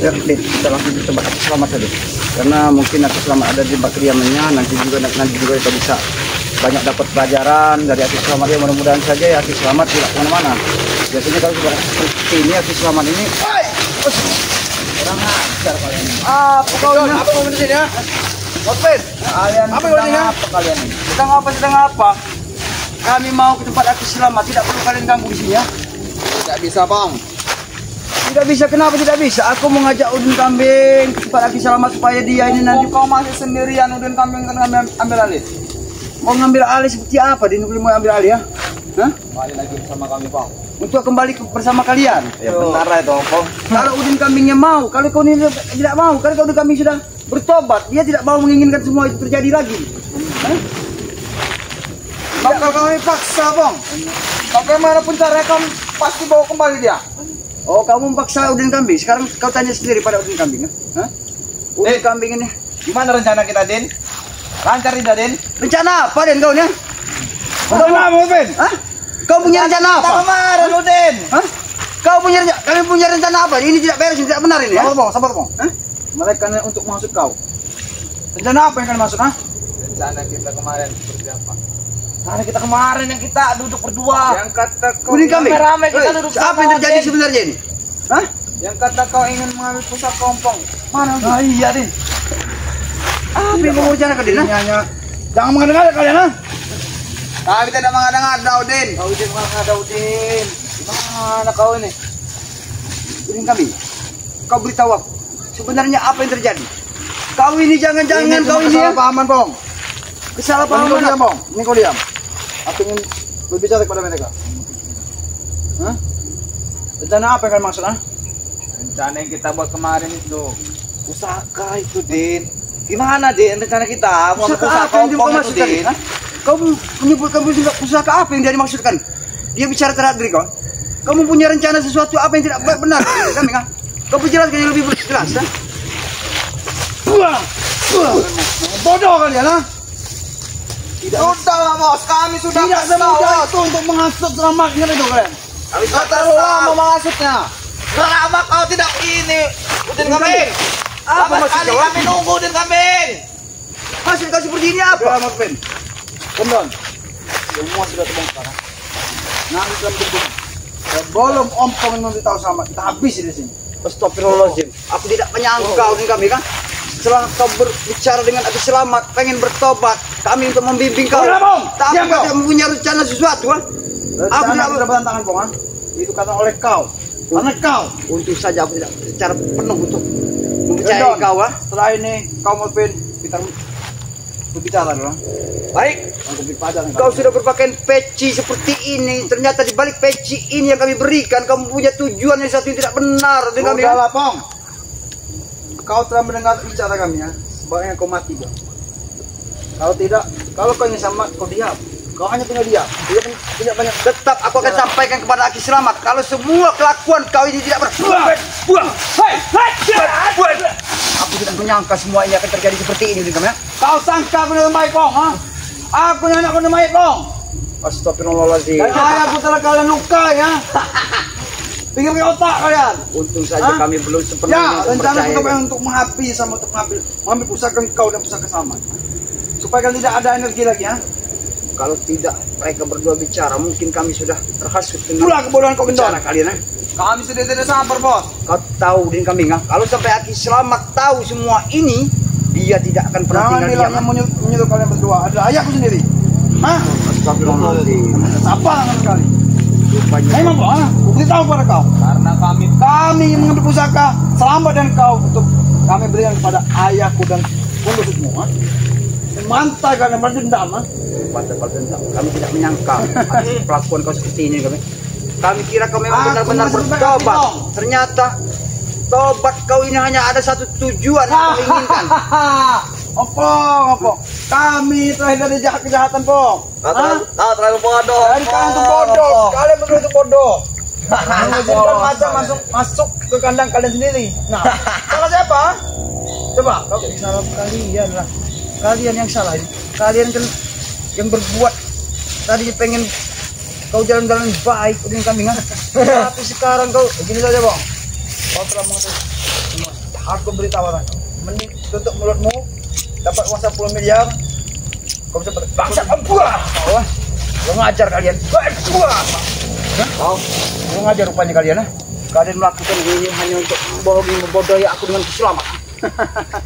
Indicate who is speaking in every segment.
Speaker 1: Ya, kita langsung ke tempat Aki Selamat saja. Karena mungkin Aki Selamat ada di kediamannya, nanti juga kita bisa banyak dapat pelajaran dari Aki Selamat ya. Mudah-mudahan saja ya Aki Selamat tidak kemana-mana. Biasanya kalau sudah seperti ini Aki Selamat ini, kurang ajar kalian. Apa kau di sini ya? Ngapain? Kalian apa kalian ini? Sedang apa? Kami mau ke tempat Aki Selamat, tidak perlu kalian ganggu di sini ya.
Speaker 2: Tidak bisa, Bang.
Speaker 1: Tidak bisa, kenapa tidak bisa? Aku mau ngajak Udin Kambing ke tempat Aki Selamat supaya dia ini nanti.
Speaker 2: Kau masih sendirian, Udin Kambing kan ambil alih.
Speaker 1: Mau ngambil alih seperti apa? Din mau ambil alih ya? Hah?
Speaker 2: Kembali lagi bersama kami, Bang.
Speaker 1: Untuk kembali bersama kalian.
Speaker 2: Ya benar lah itu, Bang.
Speaker 1: Kalau Udin Kambingnya mau, kalau kau ini tidak mau, kalau Udin Kambing sudah bertobat, dia tidak mau menginginkan semua itu terjadi lagi. Hah?
Speaker 2: Bakal kami paksa, Bang. Bagaimanapun caranya kamu pasti bawa kembali dia.
Speaker 1: Oh, kamu memaksa Udin Kambing. Sekarang kau tanya sendiri pada Udin Kambing, ha? Udin Kambing ini.
Speaker 2: Gimana rencana kita, Din? Lancar tidak, Din?
Speaker 1: Rencana apa, Den, kau nih?
Speaker 2: Kau mau, Ben?
Speaker 1: Hah? Kau punya rencana apa?
Speaker 2: Kemarin, Udin.
Speaker 1: Hah? Kami punya rencana apa? Ini tidak beres, ini tidak benar ini, ya?
Speaker 2: Sabar, Bang.
Speaker 1: Hah?
Speaker 2: Mereka untuk maksud kau. Rencana apa yang kalian maksud, ha? Rencana kita kemarin seperti apa? Rencana kita kemarin yang kita duduk berdua. Yang kata kau
Speaker 1: Udin Kambing.
Speaker 2: rame-rame kita duduk
Speaker 1: apa yang terjadi sebenarnya ini? Hah?
Speaker 2: Yang kata kau ingin mengambil pusaka kompong. Mana?
Speaker 1: Ah, iya, Den. Apa yang kamu rencanakan, Den?
Speaker 2: Jangan mengada-ngada kalian, ha? Kami tidak mengada-ngada, Udin. Kau Udin mengada, Udin. Gimana kau ini?
Speaker 1: Udin Kambing, kau beritahu aku sebenarnya apa yang terjadi. Kau ini jangan-jangan kau ini ya?
Speaker 2: Kesalahpahaman, Bang.
Speaker 1: Kesalahpahaman.
Speaker 2: Kau diam, Bang. Ini kau diam. Aku ingin berbicara kepada mereka. Hah? Rencana apa yang kalian maksud, ha? Rencana yang kita buat kemarin itu. Pusaka itu, Din. Gimana, Din? Rencana kita mau
Speaker 1: Pusaka apa yang dimaksudkan? Hah? Kau menyebutkan pusaka apa yang dia dimaksudkan? Dia bicara terhadap diri kau. Kamu punya rencana sesuatu apa yang tidak benar? Kami kan? Kau jelaskan yang lebih jelas, ha?
Speaker 2: Bodoh kalian, ha? Sudah, Bos. Kami sudah
Speaker 1: tidak semudah itu untuk menghasut selamatnya itu kalian.
Speaker 2: Kami sudah terlalu lama menghasutnya. Selama kau tidak ini, Udin Kambing.
Speaker 1: Apa maksud kau?
Speaker 2: Kami nunggu Udin Kambing.
Speaker 1: Maksud kau seperti ini apa?
Speaker 2: Ya, Mas Ben. Kembali. Semua sudah terbongkar. Nanti dalam gedung. Sebelum Ompong memberitahu sama kita habis di sini.
Speaker 1: Astagfirullahaladzim. Aku tidak menyangka Udin Kambing kan. Setelah kau berbicara dengan Aki Selamat, pengen bertobat, kami untuk membimbing kau. Tapi kau tidak mempunyai rencana sesuatu, ha?
Speaker 2: Aku tidak bertentangan, Bang, ha? Itu kata oleh kau. Karena kau.
Speaker 1: Untung saja aku tidak secara penuh untuk mempercayai kau, ha?
Speaker 2: Setelah ini kau mau kita berbicara dulu.
Speaker 1: Baik. Kau sudah berpakaian peci seperti ini. Ternyata di balik peci ini yang kami berikan, kamu punya tujuan yang satu yang tidak benar dengan kami.
Speaker 2: Sudahlah, Pong. Kau telah mendengar bicara kami, ya. Sebaiknya kau mati, Bang. Kalau tidak, kalau kau ingin sama, kau diam. Kau hanya tinggal diam. Tidak banyak.
Speaker 1: Tetap aku akan sampaikan kepada Aki Selamat kalau semua kelakuan kau ini tidak benar. Aku tidak menyangka semua ini akan terjadi seperti ini dengan kami.
Speaker 2: Kau sangka aku dengan baik, Pong, ha? Aku yang anak dengan baik, Pong.
Speaker 1: Astagfirullahaladzim.
Speaker 2: Aku telah kalian luka, ya. Pikir ke otak kalian.
Speaker 1: Untung saja kami belum sepenuhnya
Speaker 2: rencana kita untuk menghabis sama untuk mengambil pusaka kau dan pusaka sama. Supaya kalian tidak ada energi lagi, ya.
Speaker 1: Kalau tidak mereka berdua bicara, mungkin kami sudah terhasut dengan
Speaker 2: itulah kebodohan kau
Speaker 1: bicara kalian, ha?
Speaker 2: Kami sudah tidak sabar, Bos.
Speaker 1: Kau tahu Udin Kambing, ha? Kalau sampai Aki Selamat tahu semua ini, dia tidak akan pernah tinggal diam.
Speaker 2: Jangan menyuruh kalian berdua. Adalah ayahku sendiri. Hah?
Speaker 1: Astagfirullahaladzim.
Speaker 2: Apa dengan sekali? Memang, Bos, ha? Beritahu pada kau. Karena kami mengambil pusaka selamat dan kau untuk kami berikan kepada ayahku dan pengikutmu, ha? Mantai kalian berdendam, ha?
Speaker 1: Dendam. Kami tidak menyangka atas pelakuan kau seperti ini kami. Kami kira kau memang benar-benar bertobat. Ternyata tobat kau ini hanya ada satu tujuan yang kau inginkan.
Speaker 2: Opong. Kami terakhir dari kejahatan, Pong.
Speaker 1: Kau terlalu bodoh.
Speaker 2: Kalian itu bodoh. Kalian berdua itu bodoh. Mengizinkan macan masuk ke kandang kalian sendiri. Nah, salah siapa? Coba, kau salah kalian lah.
Speaker 1: Kalian yang salah. Kalian kan yang berbuat tadi pengen kau jalan-jalan baik Udin Kambing, ha? Tapi sekarang kau
Speaker 2: begini saja, Bang. Kau telah mengatakan aku beritahu orang, mending tutup mulutmu, dapat uang 10 miliar, kau bisa bangsa buah. Lo ngajar kalian, buah. Kau ngajar rupanya kalian, kalian melakukan ini hanya untuk membodohi aku dengan keselamatan.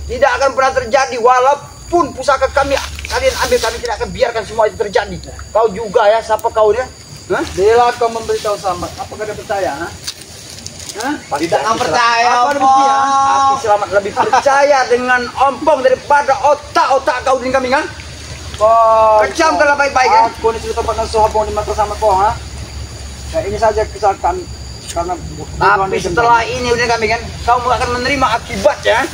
Speaker 2: Tidak akan pernah terjadi, walaupun pusaka kami kalian ambil, kami tidak akan biarkan semua itu terjadi. Kau juga ya, siapa kau dia? Bila kau memberitahu Selamat, apakah dia percaya?
Speaker 3: Tidak akan percaya.
Speaker 2: Aku Selamat lebih percaya dengan ompong daripada otak kau dengan kami kan? Kecam kalau baik-baik ya. Aku ini sudah tempatkan sohobong di mata sama kau ha. Nah, ini saja kesalahan karena tapi setelah ini udah kami kan, kau akan menerima akibatnya.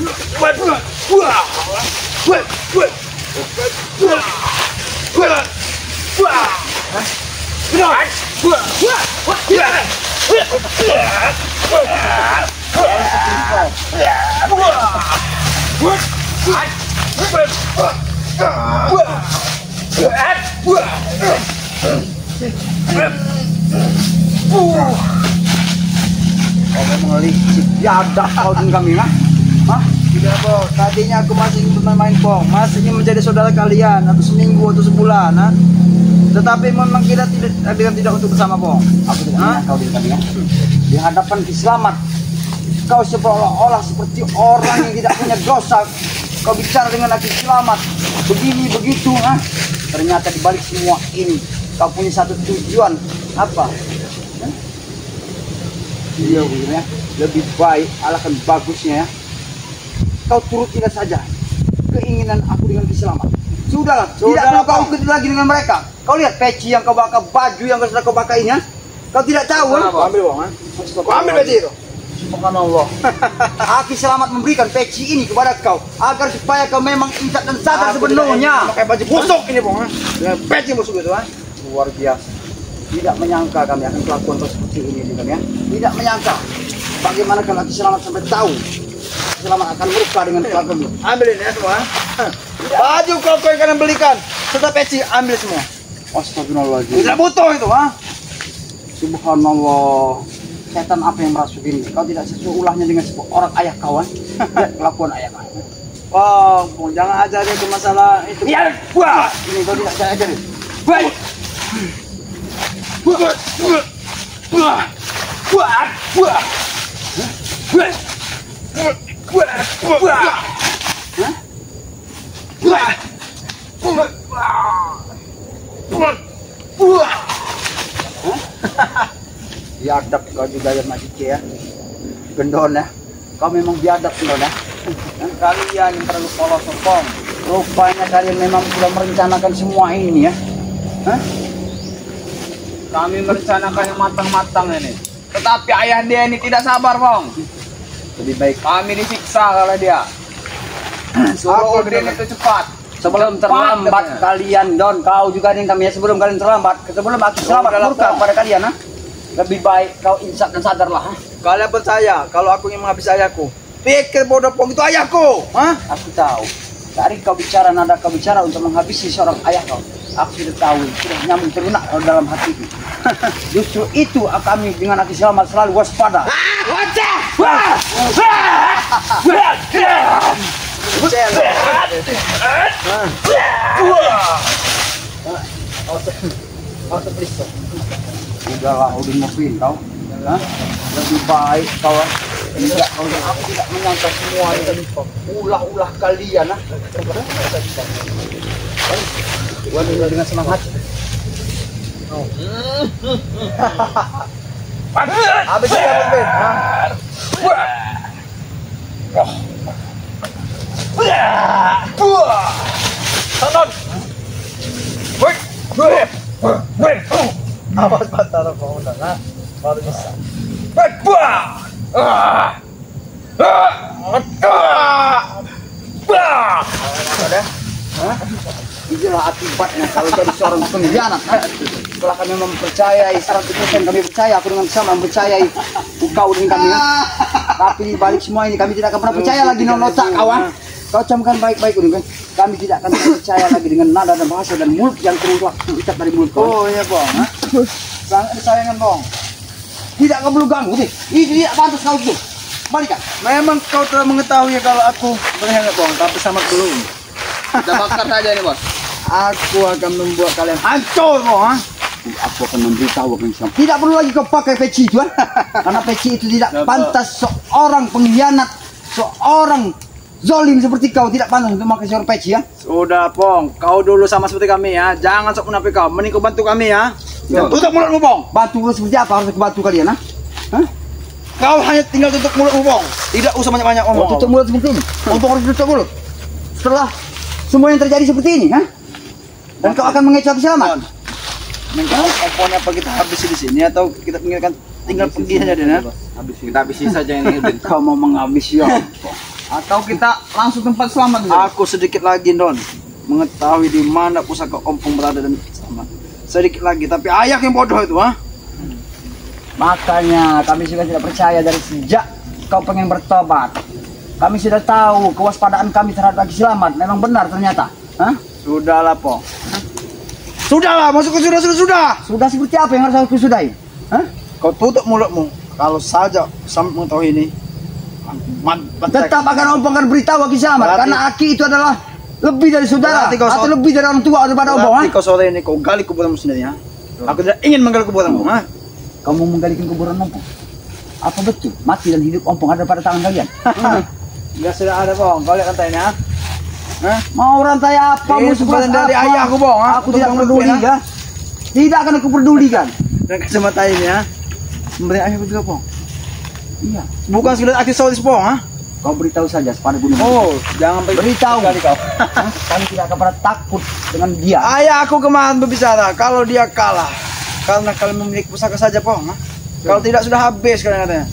Speaker 2: Kau memang licik, biadab kau dengan kami kan? Tidak bos, tadinya aku masih ingin bermain pong, masih ingin menjadi saudara kalian, atau seminggu atau sebulan, tetapi memang kita tidak untuk bersama pong. Aku tidak menyangkau dengan kami kan? Di hadapan Ki Selamat, kau seolah-olah seperti orang yang tidak punya dosa. Kau bicara dengan Ki Selamat, begini begitu, ternyata di balik semua ini kau punya satu tujuan apa? Iya, ya. Lebih baik alahkan bagusnya ya. Kau turut tidak saja keinginan aku dengan Ki Selamat. Sudahlah, tidak perlu kau ikut lagi dengan mereka. Kau lihat peci yang kau bakar, baju yang sudah kau pakai ini, kau tidak tahu
Speaker 3: Kau ambil bang,
Speaker 2: kau ambil peci itu. Subhanallah. Ki Selamat memberikan peci ini kepada kau agar supaya kau memang ingat dan sadar sepenuhnya. Pakai baju busuk ini bang, dengan peci busuk itu luar biasa. Tidak menyangka kami akan kelakuan seperti ini juga ya. Tidak menyangka. Bagaimana kalau Ki Selamat sampai tahu, Ki Selamat akan murka dengan kelakuan itu. Ambil ini ya semua. Baju kau yang kalian belikan serta peci ambil semua. Astagfirullahaladzim. Tidak butuh itu Subhanallah. Setan apa yang merasuki ini? Kau tidak sesuai ulahnya dengan orang ayah kawan. Lihat kelakuan ayah kawan. Wow, jangan ajar dia ke masalah itu. Iya, wah. Ini kau tidak saya ajarin. Baik. Biadab kau juga ya Mas Ice ya. Gendon ya. Kau memang biadab gendon ya. Dan kalian yang terlalu polos sombong. Rupanya kalian memang sudah merencanakan semua ini ya.
Speaker 3: Kami merencanakan yang matang-matang ini. Tetapi ayah dia ini tidak sabar, Bang.
Speaker 2: Lebih baik
Speaker 3: Kami disiksa kalau dia. Suruh Udin itu cepat.
Speaker 2: sebelum terlambat kalian Don. Kau juga nih kami ya, sebelum kalian terlambat. Sebelum Ki Selamat murka kepada kalian lebih baik kau insaf dan sadarlah.
Speaker 3: Kalian percaya kalau aku ingin menghabisi ayahku? Pikir bodoh pong itu ayahku.
Speaker 2: Aku tahu. Dari kau bicara, nada kau bicara untuk menghabisi seorang ayah kau. Aku sudah tahu, sudah nyambung terlunak dalam hatiku. Justru itu kami dengan Ki Selamat selalu waspada. Udahlah, udah mobil kau. Lebih baik kau. Tidak, aku tidak menyangka semua ini ulah-ulah kalian. Waduh, dengan semangat.
Speaker 3: Habis ya, Ben. Tanon.
Speaker 2: Awas batara kau dah, baru bisa. Itulah akibatnya kalau jadi seorang pengkhianat. Setelah kami mempercayai 100% kami percaya, aku dengan sama mempercayai kau dengan kami. Tapi balik semua ini kami tidak akan pernah percaya lagi dengan otak kawan. Kau camkan baik-baik kan. Kami tidak akan percaya lagi dengan nada dan bahasa dan mulut yang keluar ucap dari mulut kau.
Speaker 3: Oh iya, Bang.
Speaker 2: Sangat disayangan, Bang. Tidak kau perlu ganggu nih. Ini tidak pantas kau tuh. Balikan. Memang kau telah mengetahui kalau aku berkhianat, Bang, tapi selamat belum.
Speaker 3: Kita bakar saja nih, Bos.
Speaker 2: Aku akan membuat kalian hancur, Bang. Aku akan memberitahu kamu. Tidak perlu lagi kau pakai peci itu, karena peci itu tidak pantas seorang pengkhianat, seorang zolim seperti kau tidak pantas untuk memakai seorang peci ya. Sudah, Pong. Kau dulu sama seperti kami ya. Jangan sok munafik kau. Mending kau bantu kami ya. Tutup mulutmu, Pong. Bantu seperti apa harus bantu kalian, ha? Hah? Kau hanya tinggal tutup mulutmu, Pong. Tidak usah banyak-banyak ngomong. Tutup mulut seperti ini. Untuk harus tutup mulut. Setelah semua yang terjadi seperti ini, ha? Dan kau akan mengecoh selamat. Kalau komponnya apa kita habisi di sini atau kita tinggal pergi saja deh,
Speaker 3: Kita habisi saja ini, Udin.
Speaker 2: Kau mau menghabisi ya?
Speaker 3: Atau kita langsung tempat selamat dulu.
Speaker 2: Aku sedikit lagi, Don, mengetahui di mana pusaka Ompong berada dan selamat. Sedikit lagi, tapi ayah yang bodoh itu, ha? Makanya kami juga tidak percaya dari sejak kau pengen bertobat. Kami sudah tahu kewaspadaan kami terhadap Aki Selamat memang benar ternyata. Hah? Sudahlah, Po. Sudahlah, masuk ke sudah. Sudah seperti apa yang harus aku sudahi? Hah? Kau tutup mulutmu. Kalau saja sampai mengetahui ini, tetap akan Ompong akan beritahu Aki Selamat. Berarti, karena Aki itu adalah lebih dari saudara atau lebih dari orang tua daripada Ompong. Berarti kau sore ini kau gali kuburanmu sendiri, ya? Aku tidak ingin menggali kuburanmu, ha? Kamu menggalikan kuburan Ompong? Apa betul mati dan hidup Ompong ada pada tangan kalian? Enggak sudah ada, Bang. Kau lihat rantainya. Hah? Mau rantai apa? Mau sebutan dari ayahku, Bang. Aku tidak peduli, ya. Tidak akan aku pedulikan. Dan kacamata ini, ya. Memberi ayahku juga, Bang. Iya. Bukan sekedar aktif solis, Bang, ha? Kau beritahu saja pada gunung. Oh, jangan beritahu kali kau. Kami tidak akan pernah takut dengan dia. Ayah aku kemarin berbicara kalau dia kalah karena kalian memiliki pusaka saja, Pong. Kalau tidak sudah habis kalian katanya.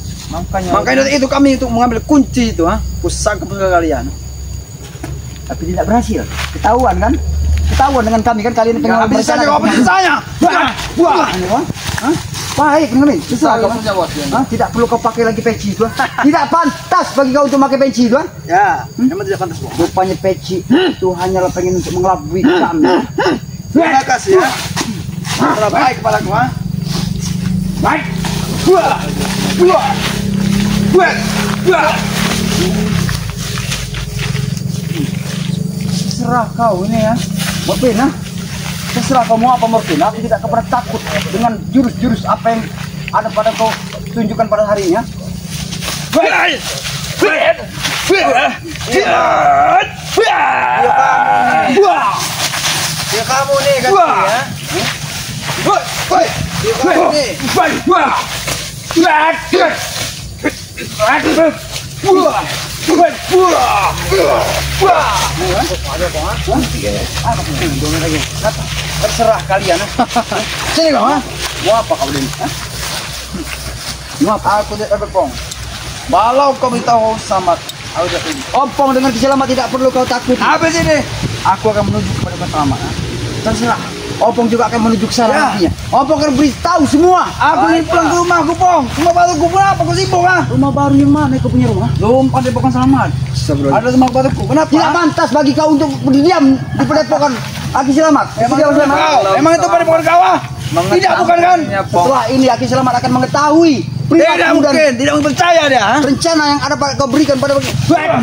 Speaker 2: Makanya itu kami untuk mengambil kunci itu, pusaka kalian. Tapi tidak berhasil. Ketahuan kan? Ketahuan dengan kami kan kalian pengen berencana. Kau berencana. Buah. Baik, Ngemin. Sesuai kau. Tidak perlu kau pakai lagi peci itu. Tidak pantas bagi kau untuk pakai peci itu. Ya, memang tidak pantas, Bang. Rupanya peci itu hanyalah pengen untuk mengelabui kami. Terima kasih ya. Telah baik kepadaku, ha? Baik. Buah. Terserah kau ini ya, Morfin, ha? Terserah kau mau apa, Morfin. Aku tidak pernah takut dengan jurus-jurus apa yang ada pada kau tunjukkan pada hari ini, ya. Ya kamu nih kan ya. Terserah kalian. Sini kau, mau apa kau ini? Mau apa? Aku tidak berbohong. Walau kau beritahu Selamat, Ompong dengan Selamat tidak perlu kau takut. Habis ini, aku akan menuju kepada Selamat. Terserah. Ompong juga akan menuju ke sana nantinya. Ompong akan beritahu semua. Aku ingin pulang ke rumahku, Pong. Rumah baruku berapa? Kau sibuk, ha? Rumah baru yang mana kau punya rumah? Belum, Padepokan Selamat. Ada rumah baruku. Kenapa? Tidak pantas bagi kau untuk berdiam di Padepokan Aki Selamat. Emang itu Padepokan kau? Tidak, bukan kan? Setelah ini Aki Selamat akan mengetahui. Tidak mungkin, tidak mungkin percaya dia. Rencana yang ada kau berikan pada percaya.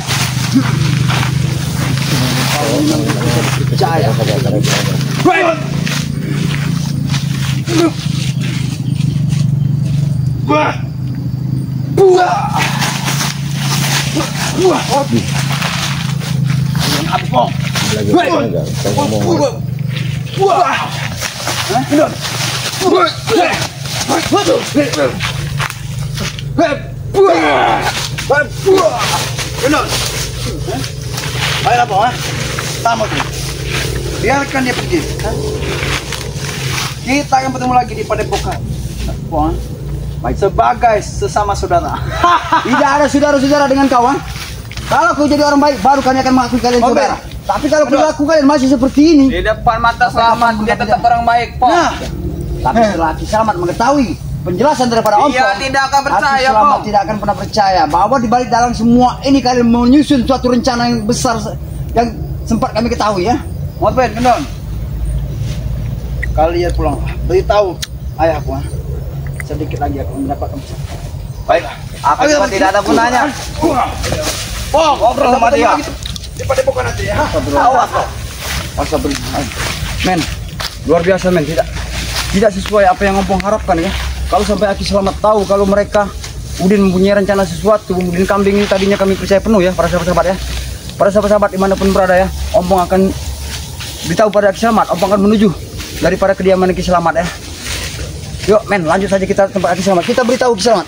Speaker 2: Baiklah, Pong, tamat. Biarkan dia pergi. Kita akan bertemu lagi di Padepokan, Pong. Baik, sebagai sesama saudara. Tidak ada saudara-saudara dengan kawan. Kalau kau jadi orang baik, baru kami akan mengakui kalian saudara. Tapi kalau perilaku kalian masih seperti ini,
Speaker 3: di depan mata Selamat dia tetap orang baik, Pong.
Speaker 2: Nah, tapi setelah Aki Selamat mengetahui penjelasan daripada Ompong,
Speaker 3: dia tidak akan percaya,
Speaker 2: Aki Selamat tidak akan pernah percaya bahwa di balik dalam semua ini kalian menyusun suatu rencana yang besar yang sempat kami ketahui, ya. Morfin, Kendon. Kalian pulang. Beritahu ayahku, sedikit lagi aku mendapatkan. Baiklah.
Speaker 1: Apa cuma tidak ada gunanya. Ngobrol sama dia.
Speaker 2: Daripada bukan nanti ya.
Speaker 1: Awas kok. Astagfirullah. Men, luar biasa men, tidak sesuai apa yang Ompong harapkan ya. Kalau sampai Aki Selamat tahu kalau mereka Udin mempunyai rencana sesuatu, Udin Kambing ini tadinya kami percaya penuh ya, para sahabat-sahabat ya. Para sahabat-sahabat dimanapun berada ya, Ompong akan beritahu pada Aki Selamat, Ompong akan menuju daripada kediaman Aki Selamat ya. Yuk men, lanjut saja kita tempat Aki Selamat. Kita beritahu Aki Selamat.